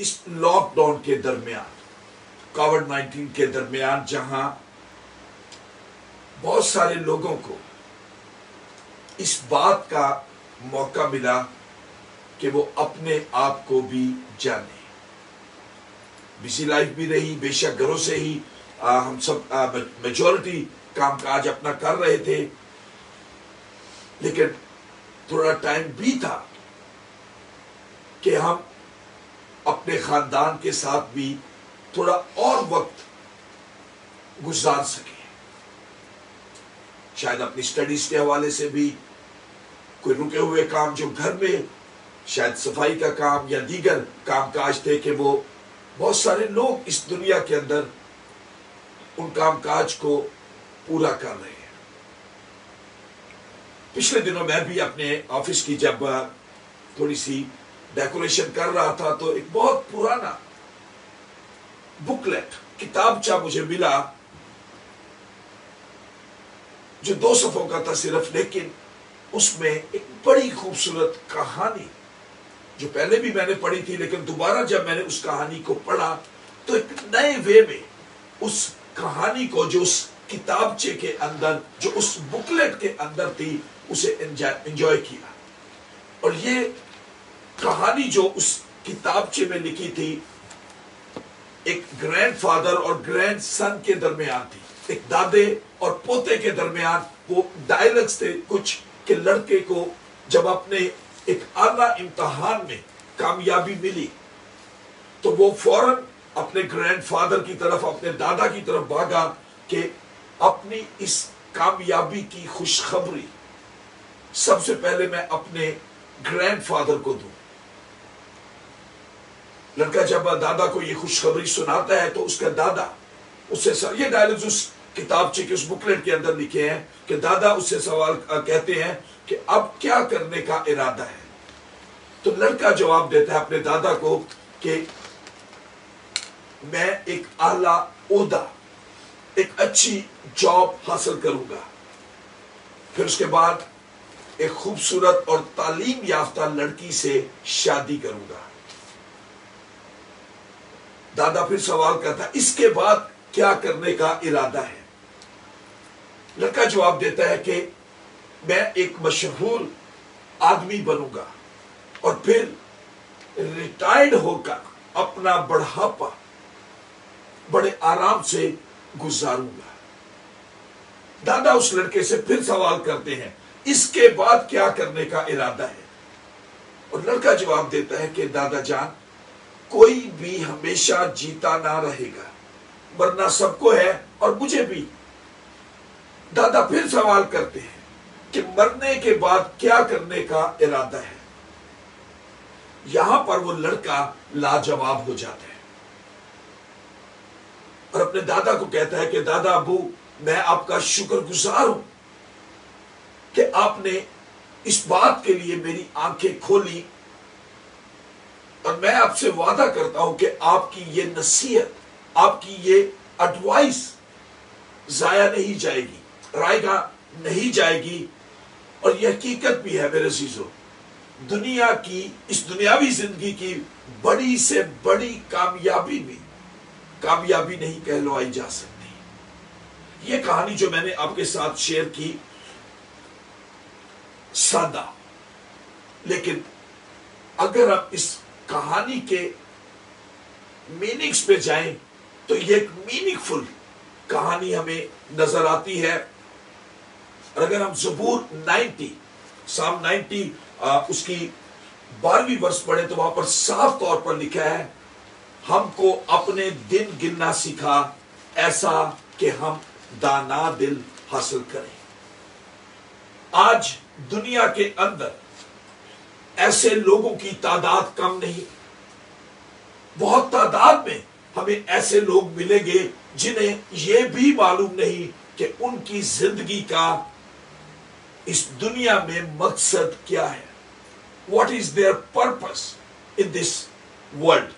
اس lock down کے درمیان، COVID-19 کے درمیان، جہاں بہت سارے لوگوں کو اس بات کا موقع ملا کہ وہ اپنے آپ کو بھی جانے، بزی لائف بھی رہی، بے شک گھروں سے ہی ہم سب میجورٹی کام کاج اپنا کر رہے تھے، لیکن تھوڑا ٹائم بھی تھا کہ ہم اپنے خاندان کے ساتھ بھی تھوڑا اور وقت گزار سکیں، شاید اپنی سٹڈیز کے حوالے سے بھی کوئی رکے ہوئے کام جو گھر میں شاید صفائی کا کام یا دیگر کام کاج تھے کہ وہ بہت سارے لوگ اس دنیا کے اندر ان کام کاج کو پورا کر رہے ہیں۔ پچھلے دنوں میں بھی اپنے آفس کی جب تھوڑی سی ڈیکوریشن کر رہا تھا تو ایک بہت پرانا بکلیٹ کتابچہ مجھے ملا جو 2 صفحوں کا تھا صرف، لیکن اس میں ایک بڑی خوبصورت کہانی جو پہلے بھی میں نے پڑھی تھی، لیکن دوبارہ جب میں نے اس کہانی کو پڑھا تو ایک نئے وے میں اس کہانی کو جو اس کتابچے کے اندر، جو اس بکلیٹ کے اندر تھی، اسے انجوائے کیا۔ اور یہ کہانی جو اس کتابچے میں لکھی تھی ایک گرینڈ فادر اور گرینڈ سن کے درمیان تھی، ایک دادے اور پوتے کے درمیان۔ وہ ڈائلگس تھے کچھ کہ لڑکے کو جب اپنے ایک اعلیٰ امتحان میں کامیابی ملی تو وہ فوراً اپنے گرینڈ فادر کی طرف، اپنے دادا کی طرف بھاگا کہ اپنی اس کامیابی کی خوشخبری سب سے پہلے میں اپنے گرینڈ فادر کو دوں۔ لڑکا جب دادا کو یہ خوشخبری سناتا ہے تو اس کا دادا اس سے یہ ڈائلگز اس کتابچے کے اس بکلیٹ کے اندر لکھے ہیں کہ دادا اس سے سوال کہتے ہیں کہ اب کیا کرنے کا ارادہ ہے؟ تو لڑکا جواب دیتا ہے اپنے دادا کو کہ میں ایک اعلیٰ عہدہ، ایک اچھی جاب حاصل کروں گا، پھر اس کے بعد ایک خوبصورت اور تعلیم یافتہ لڑکی سے شادی کروں گا۔ دادا پھر سوال کرتا ہے اس کے بعد کیا کرنے کا ارادہ ہے؟ لڑکا جواب دیتا ہے کہ میں ایک مشہور آدمی بنوں گا اور پھر ریٹائرڈ ہو کر اپنا بڑھاپا بڑے آرام سے گزاروں گا۔ دادا اس لڑکے سے پھر سوال کرتے ہیں اس کے بعد کیا کرنے کا ارادہ ہے؟ اور لڑکا جواب دیتا ہے کہ دادا جان، کوئی بھی ہمیشہ جیتا نہ رہے گا، مرنا سب کو ہے اور مجھے بھی۔ دادا پھر سوال کرتے ہیں کہ مرنے کے بعد کیا کرنے کا ارادہ ہے؟ یہاں پر وہ لڑکا لاجواب ہو جاتا ہے اور اپنے دادا کو کہتا ہے کہ دادا ابو، میں آپ کا شکر گزار ہوں کہ آپ نے اس بات کے لیے میری آنکھیں کھولی، اور میں آپ سے وعدہ کرتا ہوں کہ آپ کی یہ نصیحت، آپ کی یہ ایڈوائس ضائع نہیں جائے گی، رائے گاہ نہیں جائے گی۔ اور یہ حقیقت بھی ہے میرے عزیزو، دنیا کی اس دنیاوی زندگی کی بڑی سے بڑی کامیابی بھی کامیابی نہیں کہلوائی جا سکتی۔ یہ کہانی جو میں نے آپ کے ساتھ شیئر کی، سادہ، لیکن اگر آپ اس کہانی کے میننگز پہ جائیں تو یہ ایک میننگ فل کہانی ہمیں نظر آتی ہے۔ اور اگر ہم زبور 90 سام 90 اس کی 12ویں ورس پڑھیں تو وہاں پر صاف طور پر لکھا ہے ہم کو اپنے دن گننا سکھا ایسا کہ ہم دانا دل حاصل کریں۔ آج دنیا کے اندر ایسے لوگوں کی تعداد کم نہیں، بہت تعداد میں ہمیں ایسے لوگ ملیں گے جنہیں یہ بھی معلوم نہیں کہ ان کی زندگی کا اس دنیا میں مقصد کیا ہے۔ What is their purpose in this world؟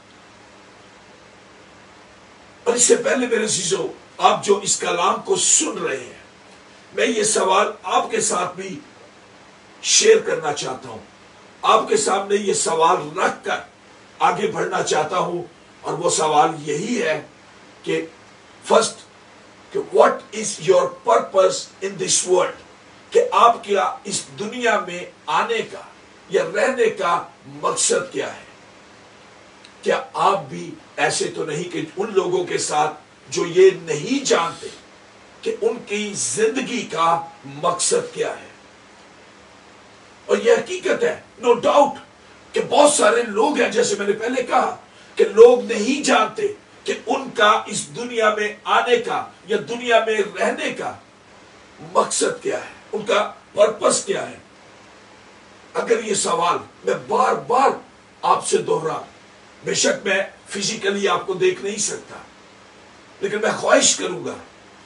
اور اس سے پہلے میرے عزیزو، آپ جو اس کلام کو سن رہے ہیں، میں یہ سوال آپ کے ساتھ بھی شیئر کرنا چاہتا ہوں۔ آپ کے سامنے یہ سوال رکھ کر آگے بڑھنا چاہتا ہوں، اور وہ سوال یہی ہے کہ فرسٹ، کہ what is your purpose in this world, کہ آپ کیا اس دنیا میں آنے کا یا رہنے کا مقصد کیا ہے؟ کیا آپ بھی ایسے تو نہیں کہ ان لوگوں کے ساتھ جو یہ نہیں جانتے کہ ان کی زندگی کا مقصد کیا ہے؟ اور یہ حقیقت ہے، نو ڈاؤٹ، کہ بہت سارے لوگ ہیں، جیسے میں نے پہلے کہا، کہ لوگ نہیں جانتے کہ ان کا اس دنیا میں آنے کا یا دنیا میں رہنے کا مقصد کیا ہے، ان کا پرپس کیا ہے۔ اگر یہ سوال میں بار بار آپ سے دوہرا، بے شک میں فزیکلی آپ کو دیکھ نہیں سکتا، لیکن میں خواہش کروں گا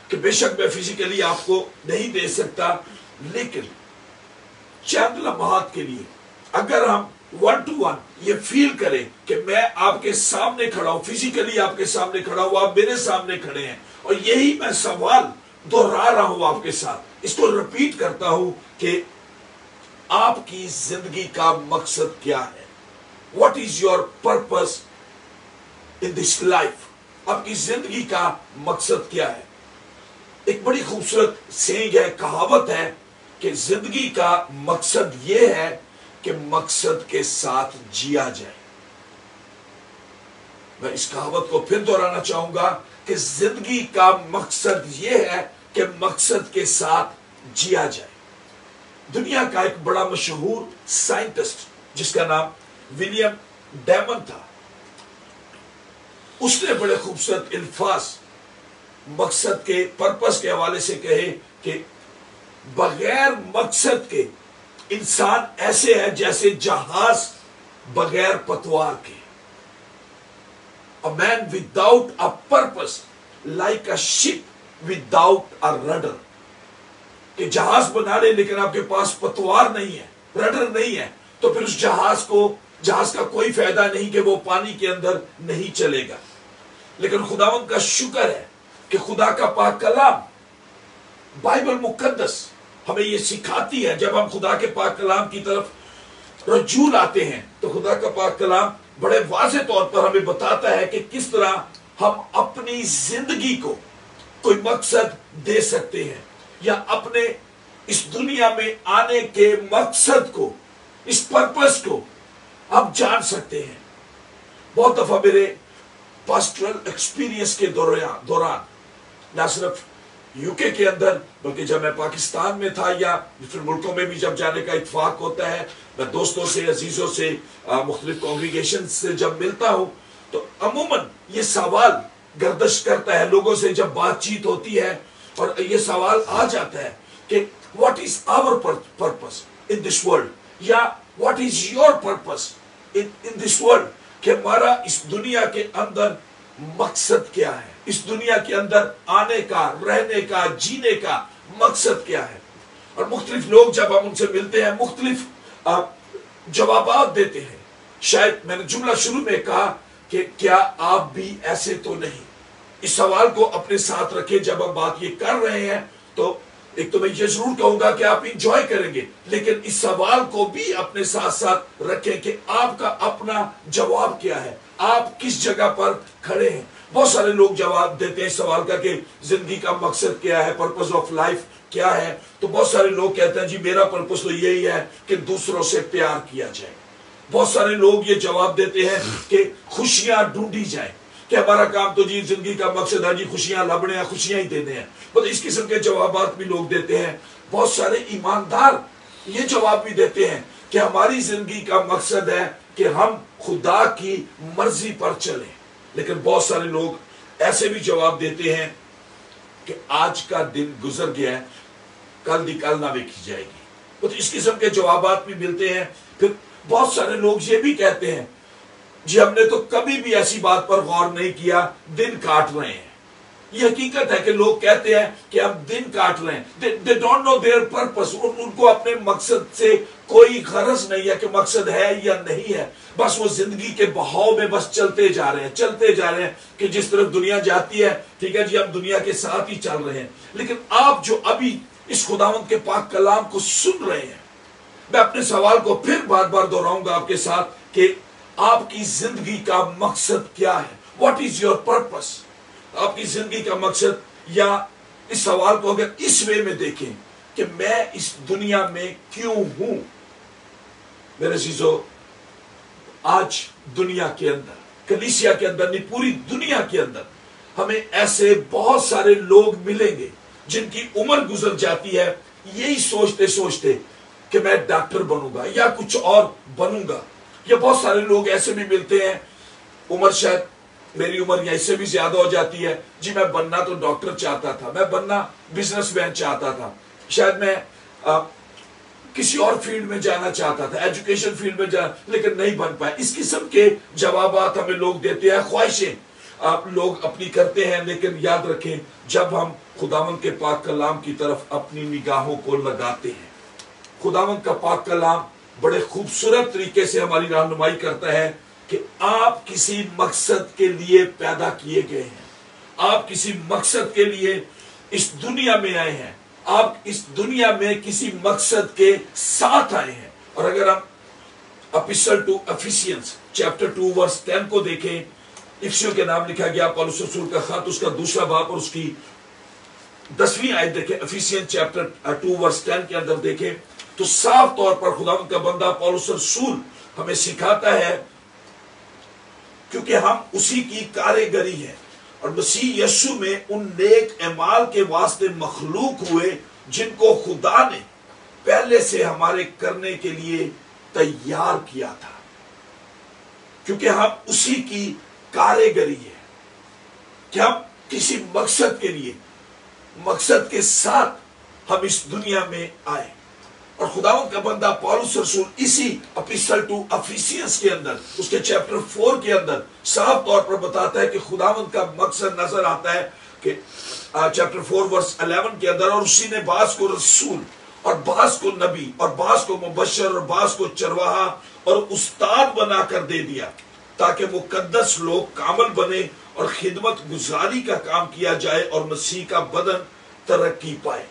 کہ بے شک میں فزیکلی آپ کو نہیں دے سکتا، لیکن چند لمحات کے لیے اگر ہم ون ٹو ون یہ فیل کریں کہ میں آپ کے سامنے کھڑا ہوں، فزیکلی آپ کے سامنے کھڑا ہوں، آپ میرے سامنے کھڑے ہیں، اور یہی میں سوال دوہرا رہا ہوں آپ کے ساتھ، اس کو ریپیٹ کرتا ہوں کہ آپ کی زندگی کا مقصد کیا ہے؟ What is your purpose in this life? آپ کی زندگی کا مقصد کیا ہے؟ ایک بڑی خوبصورت سینگ ہے، کہاوت ہے کہ زندگی کا مقصد یہ ہے کہ مقصد کے ساتھ جیا جائے۔ میں اس کہاوت کو پھر دہرانا چاہوں گا کہ زندگی کا مقصد یہ ہے کہ مقصد کے ساتھ جیا جائے۔ دنیا کا ایک بڑا مشہور سائنٹسٹ جس کا نام ولیم ڈیمن تھا، اس نے بڑے خوبصورت الفاظ مقصد کے پرپس کے حوالے سے کہے کہ بغیر مقصد کے انسان ایسے ہے جیسے جہاز بغیر پتوار کے۔ A man without a purpose like a ship without a rudder۔ کہ جہاز بنا لے لیکن آپ کے پاس پتوار نہیں ہے، رڈر نہیں ہے، تو پھر اس جہاز کا کوئی فائدہ نہیں کہ وہ پانی کے اندر نہیں چلے گا۔ لیکن خداوند کا شکر ہے کہ خدا کا پاک کلام بائبل مقدس ہمیں یہ سکھاتی ہے، جب ہم خدا کے پاک کلام کی طرف رجوع لاتے ہیں تو خدا کا پاک کلام بڑے واضح طور پر ہمیں بتاتا ہے کہ کس طرح ہم اپنی زندگی کو کوئی مقصد دے سکتے ہیں، یا اپنے اس دنیا میں آنے کے مقصد کو، اس پرپس کو ہم جان سکتے ہیں۔ بہت دفعہ میرے پاسٹرل ایکسپیرینس کے دوران نہ صرف یو کے اندر بلکہ جب میں پاکستان میں تھا یا پھر ملکوں میں بھی جب جانے کا اتفاق ہوتا ہے، میں دوستوں سے، عزیزوں سے، مختلف کانگریگیشن سے جب ملتا ہوں تو عموماً یہ سوال گردش کرتا ہے، لوگوں سے جب بات چیت ہوتی ہے اور یہ سوال آ جاتا ہے کہ what is our purpose in this world, یا what is your purpose in this world, کہ ہمارا اس دنیا کے اندر مقصد کیا ہے، اس دنیا کے اندر آنے کا، رہنے کا، جینے کا مقصد کیا ہے۔ اور مختلف لوگ جب ہم ان سے ملتے ہیں مختلف جوابات دیتے ہیں۔ شاید میں نے جملہ شروع میں کہا کہ کیا آپ بھی ایسے تو نہیں؟ اس سوال کو اپنے ساتھ رکھیں جب ہم بات یہ کر رہے ہیں، تو ایک تو میں یہ ضرور کہوں گا کہ آپ انجوائے کریں گے، لیکن اس سوال کو بھی اپنے ساتھ ساتھ رکھیں کہ آپ کا اپنا جواب کیا ہے، آپ کس جگہ پر کھڑے ہیں۔ بہت سارے لوگ جواب دیتے ہیں اس سوال کا کہ زندگی کا مقصد کیا ہے، پرپس آف لائف کیا ہے، تو بہت سارے لوگ کہتے ہیں جی میرا پرپس تو یہی ہے کہ دوسروں سے پیار کیا جائے۔ بہت سارے لوگ یہ جواب دیتے ہیں کہ خوشیاں ڈھونڈی جائیں، کہ ہمارا کام تو جی زندگی کا مقصد ہے جی خوشیاں لبنے ہیں، خوشیاں ہی دینے ہیں۔ بس اس قسم کے جوابات بھی لوگ دیتے ہیں۔ بہت سارے ایماندار یہ جواب بھی دیتے ہیں کہ ہماری زندگی کا مقصد ہے کہ ہم خدا کی مرضی پر چلیں۔ لیکن بہت سارے لوگ ایسے بھی جواب دیتے ہیں کہ آج کا دن گزر گیا ہے، کل دی کل نہ ویکھی جائے گی۔ تو اس قسم کے جوابات بھی ملتے ہیں۔ پھر بہت سارے لوگ یہ بھی کہتے ہیں جی ہم نے تو کبھی بھی ایسی بات پر غور نہیں کیا، دن کاٹ رہے ہیں۔ یہ حقیقت ہے کہ لوگ کہتے ہیں کہ ہم دن کاٹ رہے ہیں۔ they don't know their purpose۔ ان کو اپنے مقصد سے کوئی غرض نہیں ہے کہ مقصد ہے یا نہیں ہے، بس وہ زندگی کے بہاؤ میں بس چلتے جا رہے ہیں کہ جس طرف دنیا جاتی ہے، ٹھیک ہے جی ہم دنیا کے ساتھ ہی چل رہے ہیں۔ لیکن آپ جو ابھی اس خداوند کے پاک کلام کو سن رہے ہیں، میں اپنے سوال کو پھر بار بار دہراؤں گا آپ کے ساتھ کہ آپ کی زندگی کا مقصد کیا ہے؟ What is your purpose? آپ کی زندگی کا مقصد، یا اس سوال کو اگر اس وے میں دیکھیں کہ میں اس دنیا میں کیوں ہوں؟ میرے عزیزو، آج دنیا کے اندر، کلیسیا کے اندر نہیں، پوری دنیا کے اندر ہمیں ایسے بہت سارے لوگ ملیں گے جن کی عمر گزر جاتی ہے یہی سوچتے سوچتے کہ میں ڈاکٹر بنوں گا یا کچھ اور بنوں گا. یا بہت سارے لوگ ایسے بھی ملتے ہیں، عمر شاید میری عمر یا اس سے بھی زیادہ ہو جاتی ہے، جی میں بننا تو ڈاکٹر چاہتا تھا، میں بننا بزنس مین چاہتا تھا، شاید میں کسی اور فیلڈ میں جانا چاہتا تھا، ایجوکیشن فیلڈ میں جانا، لیکن نہیں بن پایا. اس قسم کے جوابات ہمیں لوگ دیتے ہیں، خواہشیں آپ لوگ اپنی کرتے ہیں. لیکن یاد رکھیں، جب ہم خداوند کے پاک کلام کی طرف اپنی نگاہوں کو لگاتے ہیں، خداوند کا پاک کلام بڑے خوبصورت طریقے سے ہماری رہنمائی کرتا ہے کہ آپ کسی مقصد کے لیے پیدا کیے گئے ہیں، آپ کسی مقصد کے لیے اس دنیا میں آئے ہیں، آپ اس دنیا میں کسی مقصد کے ساتھ آئے ہیں. اور اگر ہم اپیسٹل ٹو ایفیسینس چیپٹر 2 ورس 10 کو دیکھیں، افسیوں کے نام لکھا گیا پولس رسول کا خط، اس کا دوسرا باب اور اس کی 10ویں آیت دیکھیں، ایفیسین چیپٹر 2 ورس 10 کے اندر دیکھیں تو صاف طور پر خداوند کا بندہ پولس رسول ہمیں سکھاتا ہے، کیونکہ ہم اسی کی کاریگری ہیں اور مسیح یسوع میں ان نیک اعمال کے واسطے مخلوق ہوئے جن کو خدا نے پہلے سے ہمارے کرنے کے لیے تیار کیا تھا. کیونکہ ہم اسی کی کاریگری ہے کہ ہم کسی مقصد کے لیے، مقصد کے ساتھ ہم اس دنیا میں آئے. اور خداوند کا بندہ پولس رسول اسی اپیسٹل ٹو ایفیسینس کے اندر، اس کے چیپٹر 4 کے اندر صاف طور پر بتاتا ہے کہ خداوند کا مقصد نظر آتا ہے کہ چیپٹر 4 ورس 11 کے اندر، اور اسی نے بعض کو رسول اور بعض کو نبی اور بعض کو مبشر اور بعض کو چرواہا اور استاد بنا کر دے دیا تاکہ مقدس لوگ کامل بنے اور خدمت گزاری کا کام کیا جائے اور مسیح کا بدن ترقی پائے.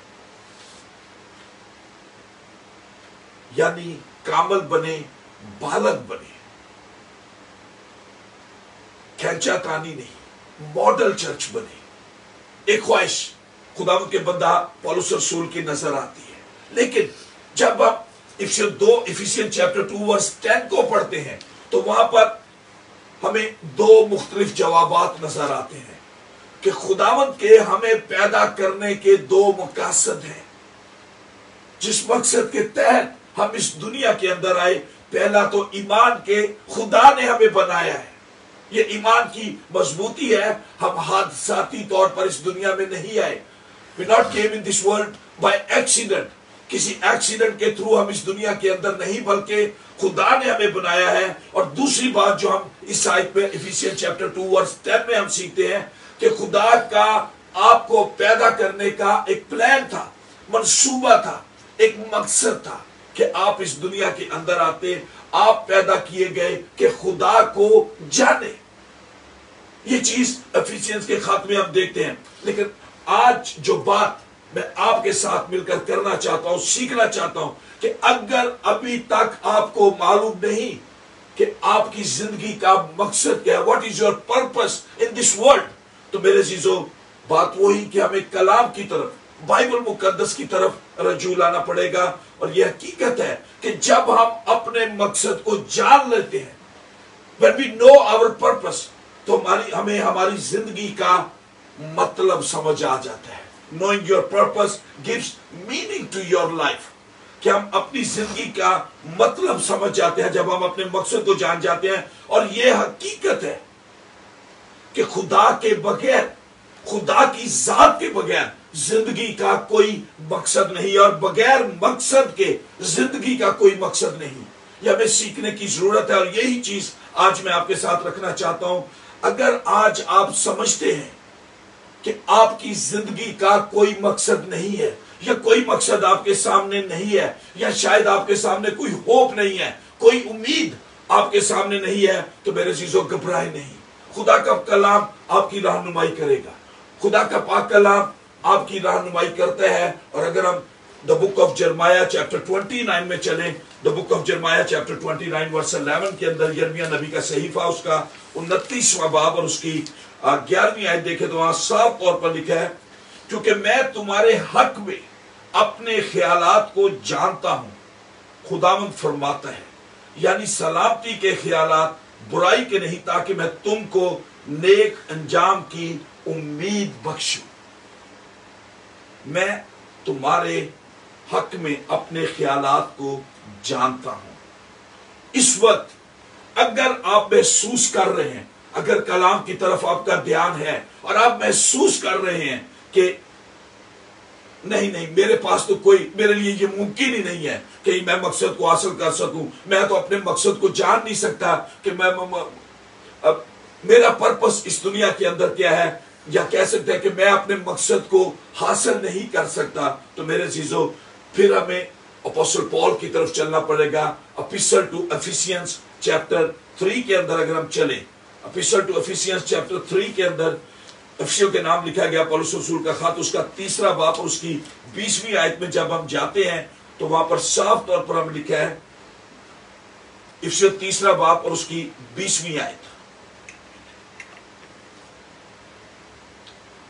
یعنی کامل بنے، بالغ بنے، کھینچا تانی نہیں، ماڈل چرچ بنے. ایک خواہش خداوند کے بندہ پولس رسول کی نظر آتی ہے. لیکن جب ہم ایفیسین چیپٹر 2 ورس 10 کو پڑھتے ہیں تو وہاں پر ہمیں 2 مختلف جوابات نظر آتے ہیں کہ خداوند کے ہمیں پیدا کرنے کے 2 مقاصد ہیں. جس مقصد کے تحت ہم اس دنیا کے اندر آئے، پہلا تو ایمان کے خدا نے ہمیں بنایا ہے. یہ ایمان کی مضبوطی ہے. ہم حادثاتی طور پر اس دنیا میں نہیں آئے. We not came in this world by accident. کسی ایکسیڈنٹ کے تھرو ہم اس دنیا کے اندر نہیں، بلکہ خدا نے ہمیں بنایا ہے. اور دوسری بات جو ہم اس آیت میں ایفیسین چیپٹر 2 ورس 10 میں ہم سیکھتے ہیں کہ خدا کا آپ کو پیدا کرنے کا ایک پلان تھا، منصوبہ تھا، ایک مقصد تھا کہ آپ اس دنیا کے اندر آتے، آپ پیدا کیے گئے کہ خدا کو جانے. یہ چیز ایفیسینس کے خط میں ہم دیکھتے ہیں. لیکن آج جو بات میں آپ کے ساتھ مل کر کرنا چاہتا ہوں، سیکھنا چاہتا ہوں کہ اگر ابھی تک آپ کو معلوم نہیں کہ آپ کی زندگی کا مقصد کیا ہے، what is your purpose in this world, تو میرے عزیزو بات وہی کہ ہمیں کلام کی طرف، بائبل مقدس کی طرف رجوع لانا پڑے گا. اور یہ حقیقت ہے کہ جب ہم اپنے مقصد کو جان لیتے ہیں، when we know our purpose، تو ہمیں ہماری زندگی کا مطلب سمجھ آ جاتا ہے. knowing your purpose gives meaning to your life، کہ ہم اپنی زندگی کا مطلب سمجھ جاتے ہیں جب ہم اپنے مقصد کو جان جاتے ہیں. اور یہ حقیقت ہے کہ خدا کے بغیر، خدا کی ذات کے بغیر زندگی کا کوئی مقصد نہیں، اور بغیر مقصد کے زندگی کا کوئی مقصد نہیں. یہ ہمیں سیکھنے کی ضرورت ہے. اور یہی چیز آج میں آپ کے ساتھ رکھنا چاہتا ہوں. اگر آج آپ سمجھتے ہیں کہ آپ کی زندگی کا کوئی مقصد نہیں ہے، یا کوئی مقصد آپ کے سامنے نہیں ہے، یا شاید آپ کے سامنے کوئی ہوپ نہیں ہے، کوئی امید آپ کے سامنے نہیں ہے، تو میرے عزیزو گھبرائے نہیں. خدا کا کلام آپ کی رہنمائی کرے گا. خدا کا پاک کلام آپ کی رہنمائی کرتا ہے. اور اگر ہم دا بک آف جرمایا چیپٹر 29 میں چلیں، The book of Jeremiah chapter 29 verse 11 کے اندر یرمیہ نبی کا صحیفہ اس کا 29واں باب اور اس کی 11ویں آیت دیکھیں تو وہاں صاف طور پر لکھا ہے کیونکہ میں تمہارے حق میں اپنے خیالات کو جانتا ہوں، خداوند فرماتا ہے، یعنی سلامتی کے خیالات، برائی کے نہیں، تاکہ میں تم کو نیک انجام کی امید بخشوں۔ میں تمہارے حق میں اپنے خیالات کو جانتا ہوں۔ اس وقت اگر آپ محسوس کر رہے ہیں، اگر کلام کی طرف آپ کا دھیان ہے اور آپ محسوس کر رہے ہیں کہ نہیں میرے پاس تو کوئی، میرے لیے یہ ممکن ہی نہیں ہے کہ میں مقصد کو حاصل کر سکوں، میں تو اپنے مقصد کو جان نہیں سکتا کہ میرا پرپس اس دنیا کے اندر کیا ہے، یا کہہ سکتے ہیں کہ میں اپنے مقصد کو حاصل نہیں کر سکتا، تو میرے عزیزو پھر ہمیں اپوسٹل پال کی طرف چلنا پڑے گا۔ اپیسٹل ٹو ایفیسینس چیپٹر 3 کے اندر اگر ہم چلیں، اپیسٹل ٹو ایفیسینس چیپٹر 3 کے اندر افسیوں کے نام لکھا گیا پولس رسول کا خط، اس کا 3 باب اور اس کی 20ویں آیت میں جب ہم جاتے ہیں تو وہاں پر صاف طور پر ہم لکھا ہے، افسیوں 3 باب اور اس کی 20ویں آیت،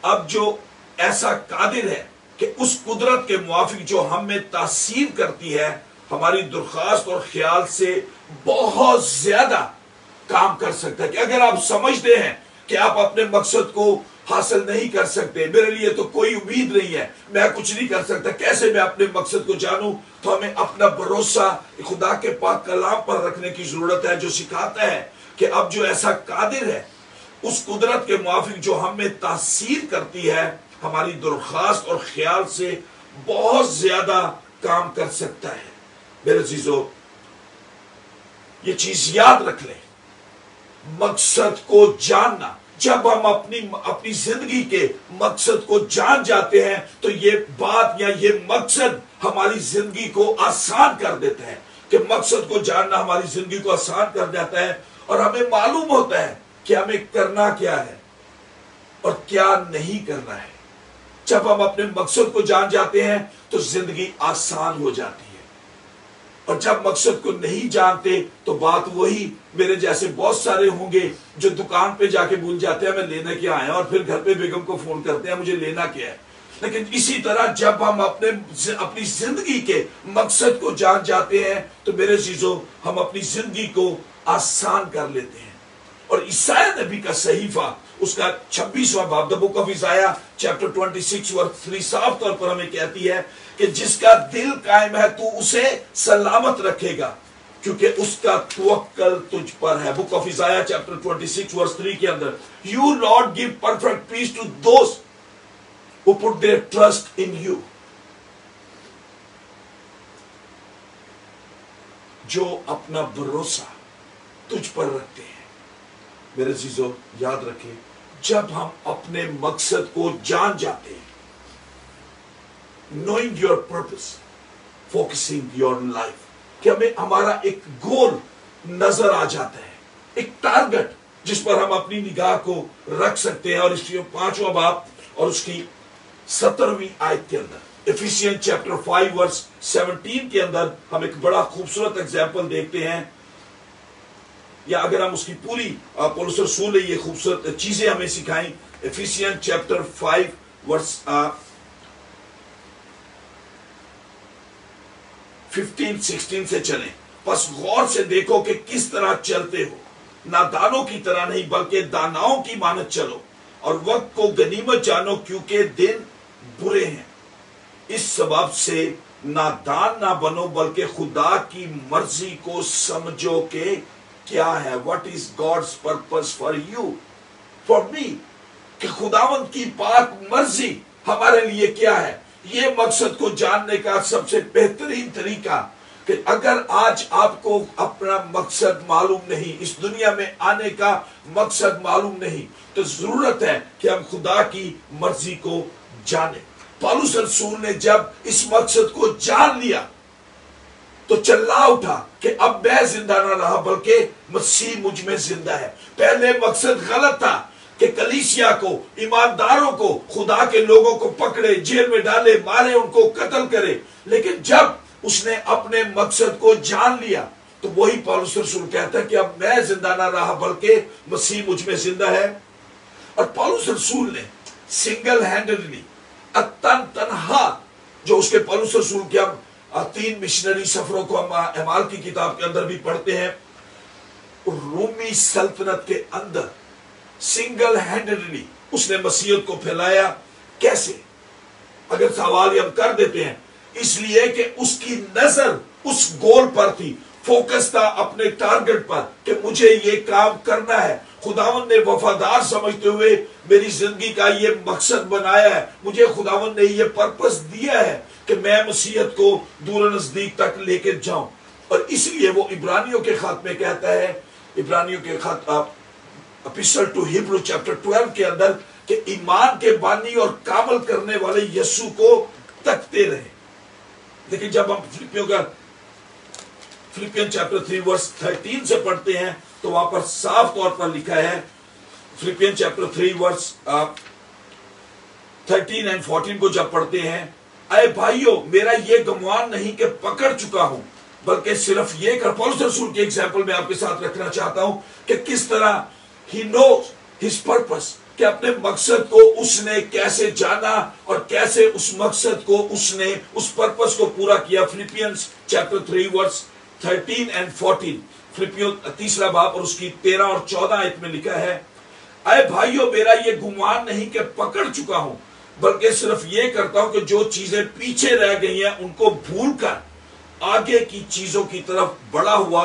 اب جو ایسا قادر ہے کہ اس قدرت کے موافق جو ہم میں تاثیر کرتی ہے، ہماری درخواست اور خیال سے بہت زیادہ کام کر سکتا ہے، کہ اگر آپ سمجھتے ہیں کہ آپ اپنے مقصد کو حاصل نہیں کر سکتے، میرے لیے تو کوئی امید نہیں ہے، میں کچھ نہیں کر سکتا، کیسے میں اپنے مقصد کو جانوں، تو ہمیں اپنا بھروسہ خدا کے پاک کلام پر رکھنے کی ضرورت ہے، جو سکھاتا ہے کہ اب جو ایسا قادر ہے، اس قدرت کے موافق جو ہم میں تاثیر کرتی ہے، ہماری درخواست اور خیال سے بہت زیادہ کام کر سکتا ہے۔ میرے عزیزو یہ چیز یاد رکھ لیں، مقصد کو جاننا، جب ہم اپنی زندگی کے مقصد کو جان جاتے ہیں تو یہ بات یا یہ مقصد ہماری زندگی کو آسان کر دیتا ہے، کہ مقصد کو جاننا ہماری زندگی کو آسان کر جاتا ہے، اور ہمیں معلوم ہوتا ہے کہ ہمیں کرنا کیا ہے اور کیا نہیں کرنا ہے۔ جب ہم اپنے مقصد کو جان جاتے ہیں تو زندگی آسان ہو جاتی ہے، اور جب مقصد کو نہیں جانتے تو بات وہی، میرے جیسے بہت سارے ہوں گے جو دکان پہ جا کے بھول جاتے ہیں میں لینے کیا آیا، اور پھر گھر پہ بیگم کو فون کرتے ہیں مجھے لینا کیا ہے۔ لیکن اسی طرح جب ہم اپنی زندگی کے مقصد کو جان جاتے ہیں تو میرے عزیزو ہم اپنی زندگی کو آسان کر لیتے ہیں۔ اور عیسائیہ نبی کا صحیفہ اس کا 26واں باب، the book of Isaiah chapter 26 verse 3 صاف طور پر ہمیں کہتی ہے کہ جس کا دل قائم ہے تو اسے سلامت رکھے گا، کیونکہ اس کا توکل تجھ پر ہے۔ book of Isaiah chapter 26 verse 3 کے اندر، You Lord give perfect peace to those who put their trust in you۔ جو اپنا بھروسہ تجھ پر رکھتے ہیں۔ میرے عزیزو یاد رکھیں، جب ہم اپنے مقصد کو جان جاتے ہیں، knowing your purpose, focusing your life، کہ ہمیں ہمارا ایک گول نظر آ جاتا ہے، ایک ٹارگٹ جس پر ہم اپنی نگاہ کو رکھ سکتے ہیں۔ اور اس کی 5واں باب اور اس کی 17ویں آیت کے اندر، ایفیسین چیپٹر 5 ورس 17 کے اندر ہم ایک بڑا خوبصورت ایگزامپل دیکھتے ہیں، یا اگر ہم اس کی پوری پولس رسول نے یہ خوبصورت چیزیں ہمیں سکھائیں۔ ایفیسین چیپٹر 5 ورس 15-16 سے چلیں، پس غور سے دیکھو کہ کس طرح چلتے ہو، نادانوں کی طرح نہیں بلکہ داناؤں کی مانند چلو، اور وقت کو غنیمت جانو کیونکہ دن برے ہیں۔ اس سبب سے نادان نہ بنو بلکہ خدا کی مرضی کو سمجھو کہ کیا ہے۔ What is God's purpose for you, for me؟ کہ خداوند کی پاک مرضی ہمارے لیے کیا ہے۔ یہ مقصد کو جاننے کا سب سے بہترین طریقہ، کہ اگر آج آپ کو اپنا مقصد معلوم نہیں، اس دنیا میں آنے کا مقصد معلوم نہیں، تو ضرورت ہے کہ ہم خدا کی مرضی کو جانیں۔ پالوس رسول نے جب اس مقصد کو جان لیا تو چلا اٹھا کہ اب میں زندہ نہ رہا بلکہ مسیح مجھ میں زندہ ہے۔ پہلے مقصد غلط تھا کہ کلیسیا کو، ایمانداروں کو، خدا کے لوگوں کو پکڑے، جیل میں ڈالے، مارے، ان کو قتل کرے، لیکن جب اس نے اپنے مقصد کو جان لیا، تو وہی پالوس رسول کہتا ہے کہ اب میں زندہ نہ رہا بلکہ مسیح مجھ میں زندہ ہے۔ اور پالوس رسول نے سنگل ہینڈڈلی تنہا، جو اس کے پالوس رسول کے ہم 3 مشنری سفروں کو ہم اعمال کی کتاب کے اندر بھی پڑھتے ہیں، رومی سلطنت کے اندر سنگل ہینڈڈلی اس نے مسیحیت کو پھیلایا۔ کیسے؟ اگر سوال یہ ہم کر دیتے ہیں، اس لیے کہ اس کی نظر اس گول پر تھی، فوکس تھا اپنے ٹارگٹ پر کہ مجھے یہ کام کرنا ہے۔ خداوند نے وفادار سمجھتے ہوئے میری زندگی کا یہ مقصد بنایا ہے، مجھے خداوند نے یہ پرپس دیا ہے کہ میں مسیحیت کو دور و نزدیک تک لے کے جاؤں۔ اور اس لیے وہ عبرانیوں کے خط میں کہتا ہے، عبرانیوں کے خط اپیسٹل ٹو ہیبرو چیپٹر 12 کے اندر، کہ ایمان کے بانی اور کامل کرنے والے یسوع کو تکتے رہے۔ لیکن جب ہم فلپین چیپٹر 3 ورس 13 سے پڑھتے ہیں تو وہاں پر صاف طور پر لکھا ہے، فلپین چیپٹر 3 ورس 13 اور 14 کو جب پڑھتے ہیں، اے بھائیو میرا یہ گمان نہیں کہ پکڑ چکا ہوں، بلکہ صرف یہ کر، پالوس رسول کی ایگزامپل میں آپ کے ساتھ رکھنا چاہتا ہوں کہ کس طرح he knows his purpose، کہ اپنے مقصد کو اس نے کیسے جانا اور کیسے اس مقصد کو اس نے اس پرپس کو پورا کیا۔ فلپینز چیپٹر 3 ورس 13 اور 14، فلپیوں 3 باب اور اس کی 13 اور 14 آیت میں لکھا ہے، اے بھائیو میرا یہ گمان نہیں کہ پکڑ چکا ہوں، بلکہ صرف یہ کرتا ہوں کہ جو چیزیں پیچھے رہ گئی ہیں ان کو بھول کر آگے کی چیزوں کی طرف بڑا ہوا،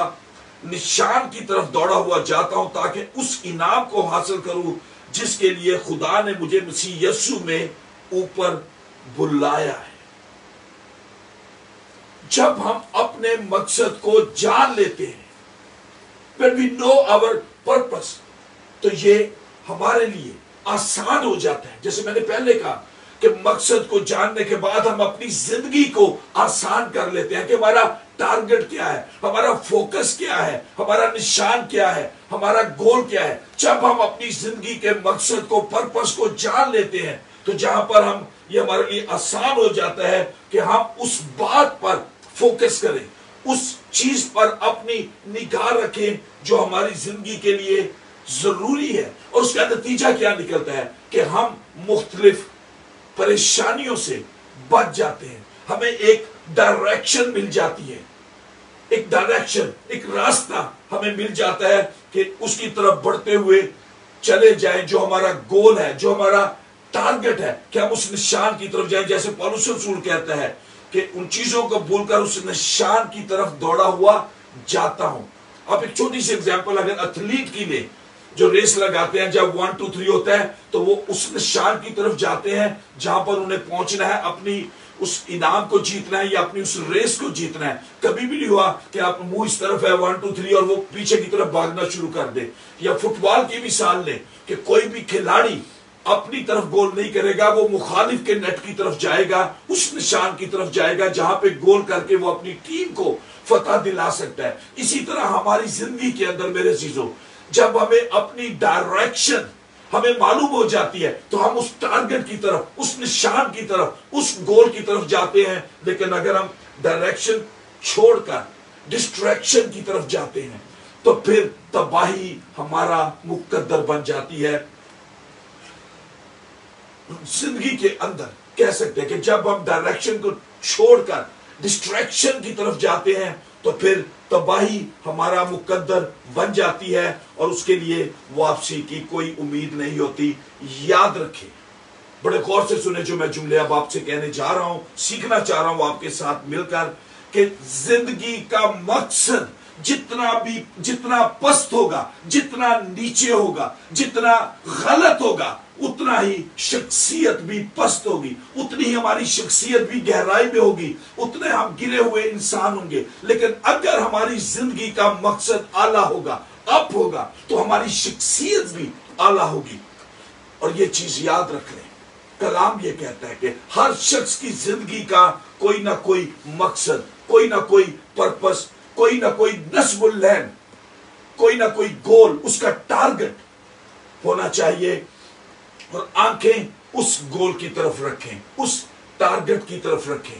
نشان کی طرف دوڑا ہوا جاتا ہوں، تاکہ اس انعام کو حاصل کروں جس کے لیے خدا نے مجھے مسیح یسوع میں اوپر بلایا ہے۔ جب ہم اپنے مقصد کو جان لیتے ہیں، when we know our purpose، تو یہ ہمارے لیے آسان ہو جاتا ہے۔ جیسے میں نے پہلے کہا کہ مقصد کو جاننے کے بعد ہم اپنی زندگی کو آسان کر لیتے ہیں کہ ہمارا ٹارگٹ کیا ہے، ہمارا فوکس کیا ہے، ہمارا نشان کیا ہے، ہمارا گول کیا ہے۔ جب ہم اپنی زندگی کے مقصد کو، پرپس کو جان لیتے ہیں، تو جہاں پر ہم یہ ہمارے لیے آسان ہو جاتا ہے کہ ہم اس بات پر فوکس کریں، اس چیز پر اپنی نگاہ رکھیں جو ہماری زندگی کے لیے ضروری ہے۔ اور اس کا نتیجہ کیا نکلتا ہے کہ ہم مختلف پریشانیوں سے بچ جاتے ہیں، ہمیں ایک ڈائریکشن مل جاتی ہے، ایک ڈائریکشن، ایک راستہ ہمیں مل جاتا ہے کہ اس کی طرف بڑھتے ہوئے چلے جائیں، جو ہمارا گول ہے، جو ہمارا ٹارگٹ ہے، کہ ہم اس نشان کی طرف جائیں۔ جیسے پالوس رسول کہتا ہے کہ ان چیزوں کو بھول کر اس نشان کی طرف دوڑا ہوا جاتا ہوں۔ اب ایک چھوٹی سی ایگزامپل اگر ایتھلیٹ کی لیں، جو ریس لگاتے ہیں، جب 1 2 3 ہوتا ہے تو وہ اس نشان کی طرف جاتے ہیں جہاں پر انہیں پہنچنا ہے، اپنی اس انعام کو جیتنا ہے یا اپنی اس ریس کو جیتنا ہے۔ کبھی بھی نہیں ہوا کہ آپ منہ اس طرف ہے 1 2 3 اور وہ پیچھے کی طرف بھاگنا شروع کر دے۔ یا فٹ بال کی مثال لیں کہ کوئی بھی کھلاڑی اپنی طرف گول نہیں کرے گا، وہ مخالف کے نیٹ کی طرف جائے گا، اس نشان کی طرف جائے گا جہاں پہ گول کر کے وہ اپنی ٹیم کو فتح دلا سکتا ہے۔ اسی طرح ہماری زندگی کے اندر میرے عزیزو، جب ہمیں اپنی ڈائریکشن ہمیں معلوم ہو جاتی ہے تو ہم اس ٹارگٹ کی طرف، اس نشان کی طرف، اس گول کی طرف جاتے ہیں۔ لیکن اگر ہم ڈائریکشن چھوڑ کر ڈسٹریکشن کی طرف جاتے ہیں تو پھر تباہی ہمارا مقدر بن جاتی ہے۔ زندگی کے اندر کہہ سکتے ہیں کہ جب ہم ڈائریکشن کو چھوڑ کر ڈسٹریکشن کی طرف جاتے ہیں تو پھر تباہی ہمارا مقدر بن جاتی ہے اور اس کے لیے واپسی کی کوئی امید نہیں ہوتی۔ یاد رکھیں، بڑے غور سے سنیں جو میں جملے اب آپ سے کہنے جا رہا ہوں، سیکھنا چاہ رہا ہوں آپ کے ساتھ مل کر، کہ زندگی کا مقصد جتنا پست ہوگا، جتنا نیچے ہوگا، جتنا غلط ہوگا، اتنا ہی شخصیت بھی پست ہوگی، اتنی ہی ہماری شخصیت بھی گہرائی میں ہوگی، اتنے ہم گرے ہوئے انسان ہوں گے۔ لیکن اگر ہماری زندگی کا مقصد اعلیٰ ہوگا، اپ ہوگا، تو ہماری شخصیت بھی اعلیٰ ہوگی۔ اور یہ چیز یاد رکھ لیں، کلام یہ کہتا ہے کہ ہر شخص کی زندگی کا کوئی نہ کوئی مقصد، کوئی نہ کوئی پرپس، کوئی نہ کوئی نصب اللین، کوئی نہ کوئی گول، اس کا ٹارگٹ ہونا چاہیے۔ اور آنکھیں اس گول کی طرف رکھیں، اس ٹارگٹ کی طرف رکھیں۔